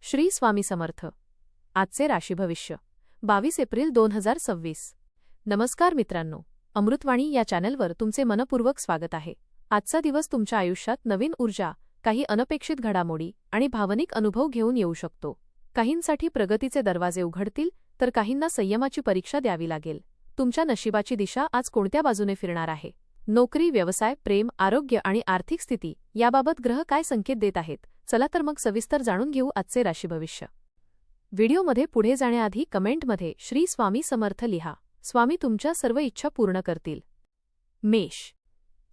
श्री स्वामी समर्थ. आजचे राशी भविष्य 22 एप्रिल 2026. नमस्कार मित्रांनो, अमृतवाणी या चॅनलवर तुमचे मनपूर्वक स्वागत आहे. आजचा दिवस तुमच्या आयुष्यात नवीन ऊर्जा, काही अनपेक्षित घडामोडी आणि भावनिक अनुभव घेऊन येऊ शकतो. काहींसाठी प्रगतीचे दरवाजे उघडतील, तर काहींना संयमाची परीक्षा द्यावी लागेल. तुमच्या नशिबाची दिशा आज कोणत्या बाजूने फिरणार आहे? नोकरी, व्यवसाय, प्रेम, आरोग्य आणि आर्थिक स्थिती याबाबत ग्रह काय संकेत देत आहेत? चला तर मग सविस्तर जाणून घेऊ आजचे राशी भविष्य. व्हिडिओमध्ये पुढे जाण्याआधी कमेंटमध्ये श्री स्वामी समर्थ लिहा. स्वामी तुमच्या सर्व इच्छा पूर्ण करतील. मेष.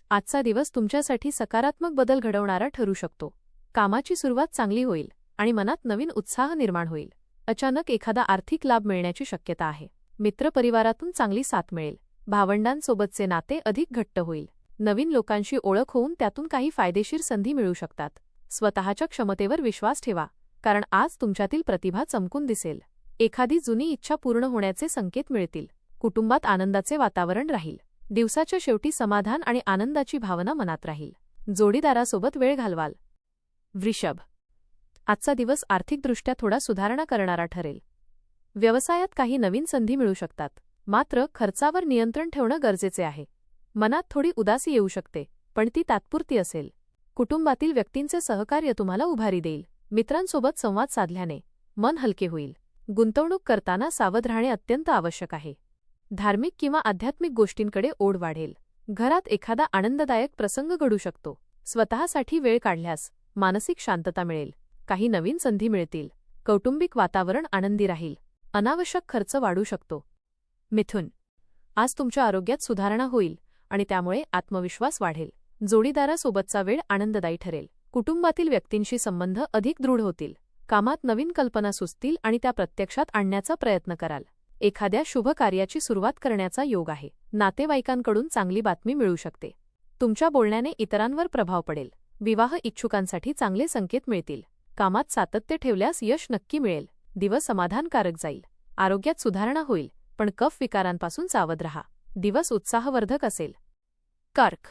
आजचा दिवस तुमच्यासाठी सकारात्मक बदल घडवणारा ठरू शकतो. कामाची सुरुवात चांगली होईल आणि मनात नवीन उत्साह निर्माण होईल. अचानक एखादा आर्थिक लाभ मिळण्याची शक्यता आहे. मित्रपरिवारातून चांगली साथ मिळेल. भावंडांसोबतचे नाते अधिक घट्ट होईल. नवीन लोकांशी ओळख होऊन त्यातून काही फायदेशीर संधी मिळू शकतात. स्वतःच्या क्षमतेवर विश्वास ठेवा, कारण आज तुमच्यातील प्रतिभा चमकून दिसेल. एखादी जुनी इच्छा पूर्ण होण्याचे संकेत मिळतील. कुटुंबात आनंदाचे वातावरण राहील. दिवसाच्या शेवटी समाधान आणि आनंदाची भावना मनात राहील. जोडीदारासोबत वेळ घालवाल. वृषभ. आजचा दिवस आर्थिकदृष्ट्या थोडा सुधारणा करणारा ठरेल. व्यवसायात काही नवीन संधी मिळू शकतात, मात्र खर्चावर नियंत्रण ठेवणं गरजेचे आहे. मनात थोडी उदासी येऊ शकते, पण ती तात्पुरती असेल. कुटुंबातील व्यक्तींचे सहकार्य तुम्हाला उभारी देईल. मित्रांसोबत संवाद साधल्याने मन हलके होईल. गुंतवणूक करताना सावध राहणे अत्यंत आवश्यक आहे. धार्मिक किंवा आध्यात्मिक गोष्टींकडे ओढ वाढेल. घरात एखादा आनंददायक प्रसंग घडू शकतो. स्वतःसाठी वेळ काढल्यास मानसिक शांतता मिळेल. काही नवीन संधी मिळतील. कौटुंबिक वातावरण आनंदी राहील. अनावश्यक खर्च वाढू शकतो. मिथुन. आज तुमच्या आरोग्यात सुधारणा होईल आणि त्यामुळे आत्मविश्वास वाढेल. जोडीदारासोबतचा वेळ आनंददायी ठरेल. कुटुंबातील व्यक्तींशी संबंध अधिक दृढ होतील. कामात नवीन कल्पना सुचतील आणि त्या प्रत्यक्षात आणण्याचा प्रयत्न कराल. एखाद्या शुभ कार्याची सुरुवात करण्याचा योग आहे. नातेवाईकांकडून चांगली बातमी मिळू शकते. तुमच्या बोलण्याने इतरांवर प्रभाव पडेल. विवाह इच्छुकांसाठी चांगले संकेत मिळतील. कामात सातत्य ठेवल्यास यश नक्की मिळेल. दिवस समाधानकारक जाईल. आरोग्यात सुधारणा होईल, पण कफ विकारांपासून सावध राहा. दिवस उत्साहवर्धक असेल. कर्क.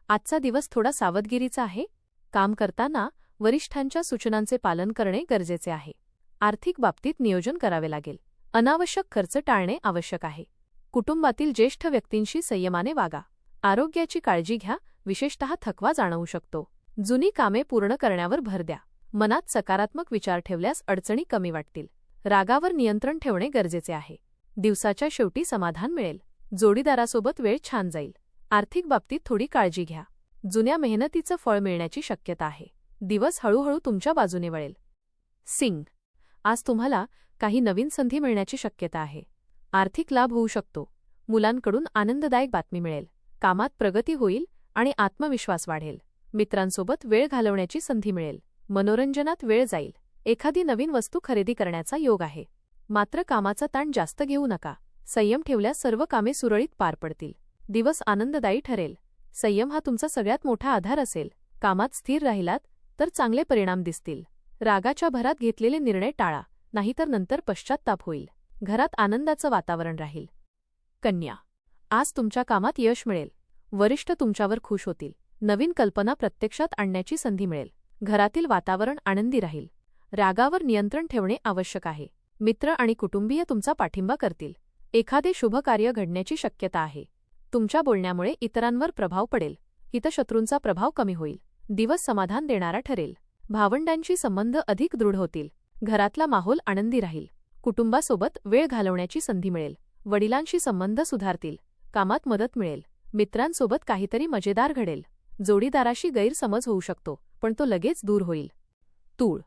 आजचा दिवस थोडा सावधगिरीचा आहे. काम करताना वरिष्ठांच्या सूचनांचे पालन करणे गरजेचे आहे. आर्थिक बाबतीत नियोजन करावे लागेल. अनावश्यक खर्च टाळणे आवश्यक आहे. कुटुंबातील ज्येष्ठ व्यक्तींशी संयमाने वागा. आरोग्याची काळजी घ्या, विशेषतः थकवा जाणवू शकतो. जुनी कामे पूर्ण करण्यावर भर द्या. मनात सकारात्मक विचार ठेवल्यास अडचणी कमी वाटतील. रागावर नियंत्रण ठेवणे गरजेचे आहे. दिवसाच्या शेवटी समाधान मिळेल. जोडीदारासोबत वेळ छान जाईल. आर्थिक बाबतीत थोडी काळजी घ्या. जुन्या मेहनतीचं फळ मिळण्याची शक्यता आहे. दिवस हळूहळू तुमच्या बाजूने वळेल. सिंग. आज तुम्हाला काही नवीन संधी मिळण्याची शक्यता आहे. आर्थिक लाभ होऊ शकतो. मुलांकडून आनंददायक बातमी मिळेल. कामात प्रगती होईल आणि आत्मविश्वास वाढेल. मित्रांसोबत वेळ घालवण्याची संधी मिळेल. मनोरंजनात वेळ जाईल. एखादी नवीन वस्तू खरेदी करण्याचा योग आहे. मात्र कामाचा ताण जास्त घेऊ नका. संयम ठेवल्यास सर्व कामे सुरळीत पार पडतील. दिवस आनंददायी ठरेल. संयम हा तुमचा सगळ्यात मोठा आधार असेल. कामात स्थिर राहिलात तर चांगले परिणाम दिसतील. रागाच्या भरात घेतलेले निर्णय टाळा, नाहीतर नंतर पश्चात्ताप होईल. घरात आनंदाचं वातावरण राहील. कन्या. आज तुमच्या कामात यश मिळेल. वरिष्ठ तुमच्यावर खुश होतील. नवीन कल्पना प्रत्यक्षात आणण्याची संधी मिळेल. घरातील वातावरण आनंदी राहील. रागावर नियंत्रण ठेवणे आवश्यक आहे. मित्र आणि कुटुंबीय तुमचा पाठिंबा करतील. एखादे शुभ कार्य घडण्याची शक्यता आहे. तुमच्या बोलण्यामुळे इतरांवर प्रभाव पडेल. हितशत्रूंचा प्रभाव कमी होईल. दिवस समाधान देणारा ठरेल. भावंडांशी संबंध अधिक दृढ होतील. घरातला माहोल आनंदी राहील. कुटुंबासोबत वेळ घालवण्याची संधी मिळेल. वडिलांशी संबंध सुधारतील. कामात मदत मिळेल. मित्रांसोबत काहीतरी मजेदार घडेल. जोडीदाराशी गैरसमज होऊ शकतो, पण तो लगेच दूर होईल. तूळ.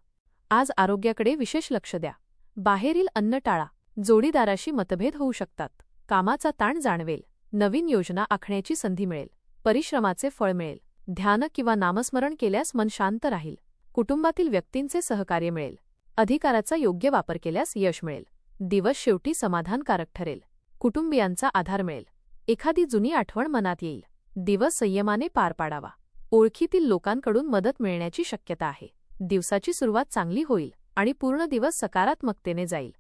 आज आरोग्याकडे विशेष लक्ष द्या. बाहेरील अन्न टाळा. जोडीदाराशी मतभेद होऊ शकतात. कामाचा ताण जाणवेल. नवीन योजना आखण्याची संधी मिळेल. परिश्रमाचे फळ मिळेल. ध्यान किंवा नामस्मरण केल्यास मन शांत राहील. कुटुंबातील व्यक्तींचे सहकार्य मिळेल. अधिकाराचा योग्य वापर केल्यास यश मिळेल. दिवस शेवटी समाधानकारक ठरेल. कुटुंबियांचा आधार मिळेल. एखादी जुनी आठवण मनात येईल. दिवस संयमाने पार पाडावा. ओळखीतील लोकांकडून मदत मिळण्याची शक्यता आहे. दिवसाची सुरुवात चांगली होईल आणि पूर्ण दिवस सकारात्मकतेने जाईल.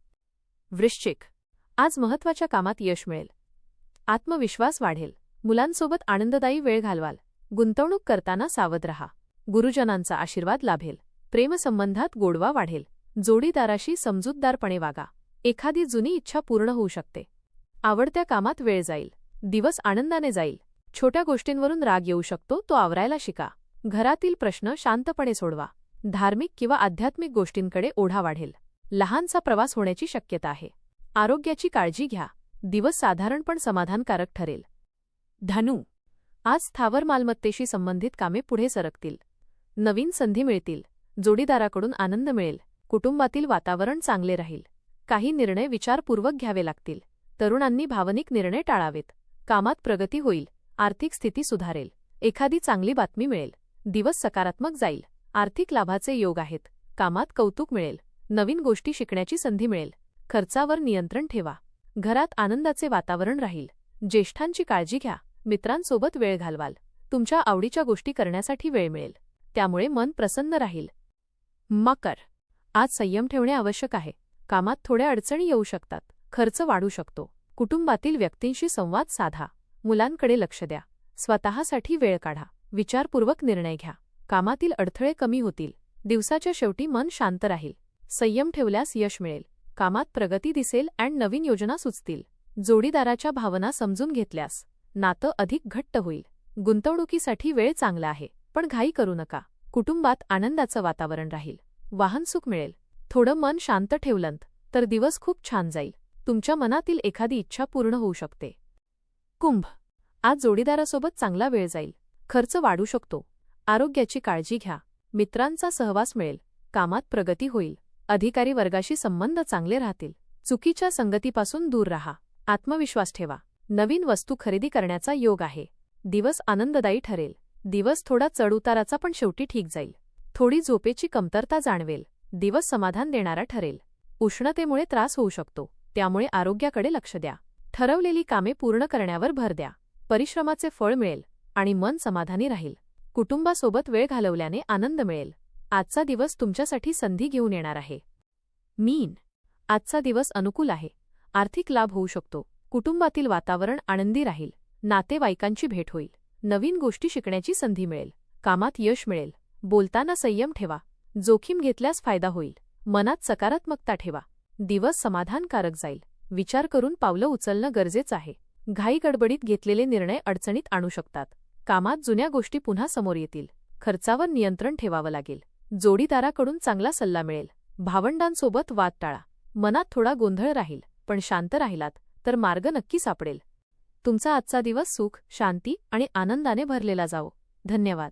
वृश्चिक. आज महत्त्वाच्या कामात यश मिळेल. आत्मविश्वास वाढेल. मुलांसोबत आनंददायी वेळ घालवाल. गुंतवणूक करताना सावध रहा. गुरुजनांचा आशीर्वाद लाभेल. प्रेमसंबंधात गोडवा वाढेल. जोडीदाराशी समजूतदारपणे वागा. एखादी जुनी इच्छा पूर्ण होऊ शकते. आवडत्या कामात वेळ जाईल. दिवस आनंदाने जाईल. छोट्या गोष्टींवरून राग येऊ शकतो, तो आवरायला शिका. घरातील प्रश्न शांतपणे सोडवा. धार्मिक किंवा आध्यात्मिक गोष्टींकडे ओढा वाढेल. लहानसा प्रवास होण्याची शक्यता आहे. आरोग्याची काळजी घ्या. दिवस साधारण पण समाधानकारक ठरेल. धनु, आज स्थावर मालमत्तेशी संबंधित कामे पुढे सरकतील. नवीन संधी मिळतील. जोडीदाराकडून आनंद मिळेल. कुटुंबातील वातावरण चांगले राहील. काही निर्णय विचारपूर्वक घ्यावे लागतील. तरुणांनी भावनिक निर्णय टाळावेत. कामात प्रगती होईल. आर्थिक स्थिती सुधारेल. एखादी चांगली बातमी मिळेल. दिवस सकारात्मक जाईल. आर्थिक लाभाचे योग आहेत. कामात कौतुक मिळेल. नवीन गोष्टी शिकण्याची संधी मिळेल. खर्चावर नियंत्रण ठेवा. घरात आनंदाचे वातावरण राहील. ज्येष्ठांची काळजी घ्या. मित्रांसोबत वेळ घालवाल. तुमच्या आवडीच्या गोष्टी करण्यासाठी वेळ मिळेल. त्यामुळे मन प्रसन्न राहील. मकर, आज संयम ठेवणे आवश्यक आहे. कामात थोड्या अडचणी येऊ शकतात. खर्च वाढू शकतो. कुटुंबातील व्यक्तींशी संवाद साधा. मुलांकडे लक्ष द्या. स्वतःसाठी वेळ काढा. विचारपूर्वक निर्णय घ्या. कामातील अडथळे कमी होतील. दिवसाच्या शेवटी मन शांत राहील. संयम ठेवल्यास यश मिळेल. कामात प्रगती दिसेल आणि नवीन योजना सुचतील. जोडीदाराच्या भावना समजून घेतल्यास नातं अधिक घट्ट होईल. गुंतवणुकीसाठी वेळ चांगला आहे, पण घाई करू नका. कुटुंबात आनंदाचं वातावरण राहील. वाहनसुख मिळेल. थोडं मन शांत ठेवलंत तर दिवस खूप छान जाईल. तुमच्या मनातील एखादी इच्छा पूर्ण होऊ शकते. कुंभ, आज जोडीदारासोबत चांगला वेळ जाईल. खर्च वाढू शकतो. आरोग्याची काळजी घ्या. मित्रांचा सहवास मिळेल. कामात प्रगती होईल. अधिकारी वर्गाशी संबंध चांगले राहतील. चुकीच्या संगतीपासून दूर राहा. आत्मविश्वास ठेवा. नवीन वस्तू खरेदी करण्याचा योग आहे. दिवस आनंददायी ठरेल. दिवस थोडा चढउताराचा पण शेवटी ठीक जाईल. थोडी झोपेची कमतरता जाणवेल. दिवस समाधान देणारा ठरेल. उष्णतेमुळे त्रास होऊ शकतो, त्यामुळे आरोग्याकडे लक्ष द्या. ठरवलेली कामे पूर्ण करण्यावर भर द्या. परिश्रमाचे फळ मिळेल आणि मन समाधानी राहील. कुटुंबासोबत वेळ घालवल्याने आनंद मिळेल. आजचा दिवस तुमच्यासाठी संधी घेऊन येणार आहे. मीन, आजचा दिवस अनुकूल आहे. आर्थिक लाभ होऊ शकतो. कुटुंबातील वातावरण आनंदी राहील. नातेवाईकांची भेट होईल. नवीन गोष्टी शिकण्याची संधी मिळेल. कामात यश मिळेल. बोलताना संयम ठेवा. जोखीम घेतल्यास फायदा होईल. मनात सकारात्मकता ठेवा. दिवस समाधानकारक जाईल. विचार करून पावलं उचलणं गरजेचं आहे. घाई गडबडीत घेतलेले निर्णय अडचणीत आणू शकतात. कामात जुन्या गोष्टी पुन्हा समोर येतील. खर्चावर नियंत्रण ठेवावं लागेल. जोडीदाराकडून चांगला सल्ला मिळेल. भावंडांसोबत वाद टाळा. मनात थोडा गोंधळ राहील, पण शांत राहिलात तर मार्ग नक्की सापडेल. तुमचा आजचा दिवस सुख, शांती आणि आनंदाने भरलेला जावो. धन्यवाद.